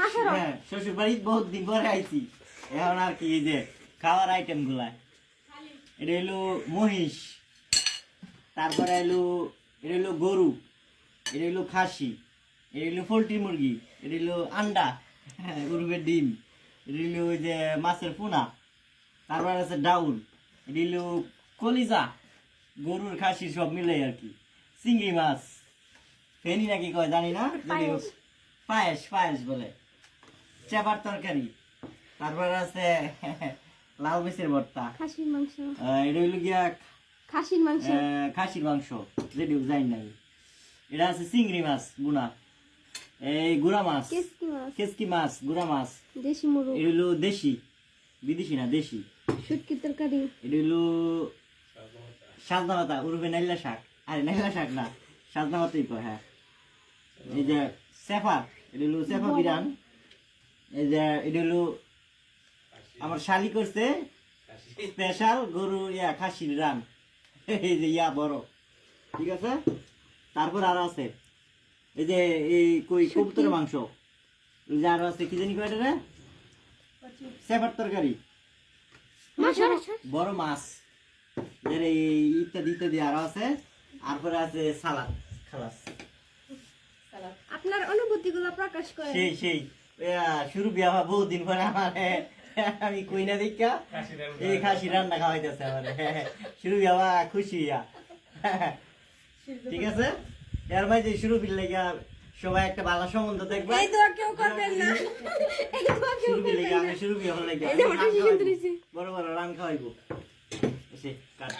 হ্যাঁ শ্বশুর বাড়ি বহুত দিন পরে আইছি এখন আর কি এই যে খাওয়ার আইটেম গুলা এটা হলো মহিষ তারপরে এটা হলো গরু এটা হলো খাসি এটা হলো পোল্ট্রি মুরগি এটা হলো আন্ডা গরুর ডিম এটা হলো ওই যে মাছের পোনা তারপরে আছে ডাউল এটা হলো কলিজা গরুর খাসি সব মিলে আর কি চিংড়ি মাছ ফেনি নাকি কয় জানি না পায়েস পায়েস বলে চেপার তরকারি তারপরে আছে লাল মিচের ভর্তা খাসির মাংস এটা হইলো গিয়া খাসির মাংস যেটি যাই নাই এটা আছে চিংড়ি মাছ গুনা এই গুড়া মাছ কেসকি মাছ গুড়া মাছ দেশি মুরগ এটা হইলো দেশি বিদেশি না দেশি শুটকি তরকারি এটা হইলো সাজনা পাতা উর্ফে নাইলা শাক আরে নাইলা শাক না সাজনা পাতাই কয় হ্যাঁ এই যে সেফা এটা হলো সেফা বিরান এই যে এটা হলো আমার শালি করছে স্পেশাল গরু খাসির রান এই যে বড় ঠিক আছে তারপর আরো আছে এই যে এই কবুতরের মাংস এই যে আরো আছে কি জানি কয়টা রে সেফার তরকারি বড় মাছ ইত্যাদি ইত্যাদি আরো আছে তারপরে আছে সালাদ খালাস আপনার অনুভূতিগুলো প্রকাশ করেন সেই শুরু বিয়া বহুত দিন পরে আমার আমি কই না দেখা এই খাসি রান্না খাওয়াইতেছে আমার শুরু বিয়া খুশি ঠিক আছে এর ভাই যে শুরু বিল লেগা সবাই একটা ভালো সম্বন্ধ দেখবে এই দোয়া কেউ করবেন না এই দোয়া কেউ করবেন না আমি শুরু বিয়া হল লেগা এই যে ওটা শিখে দিয়েছি বড় বড় রান খাওয়াইবো এসে কাট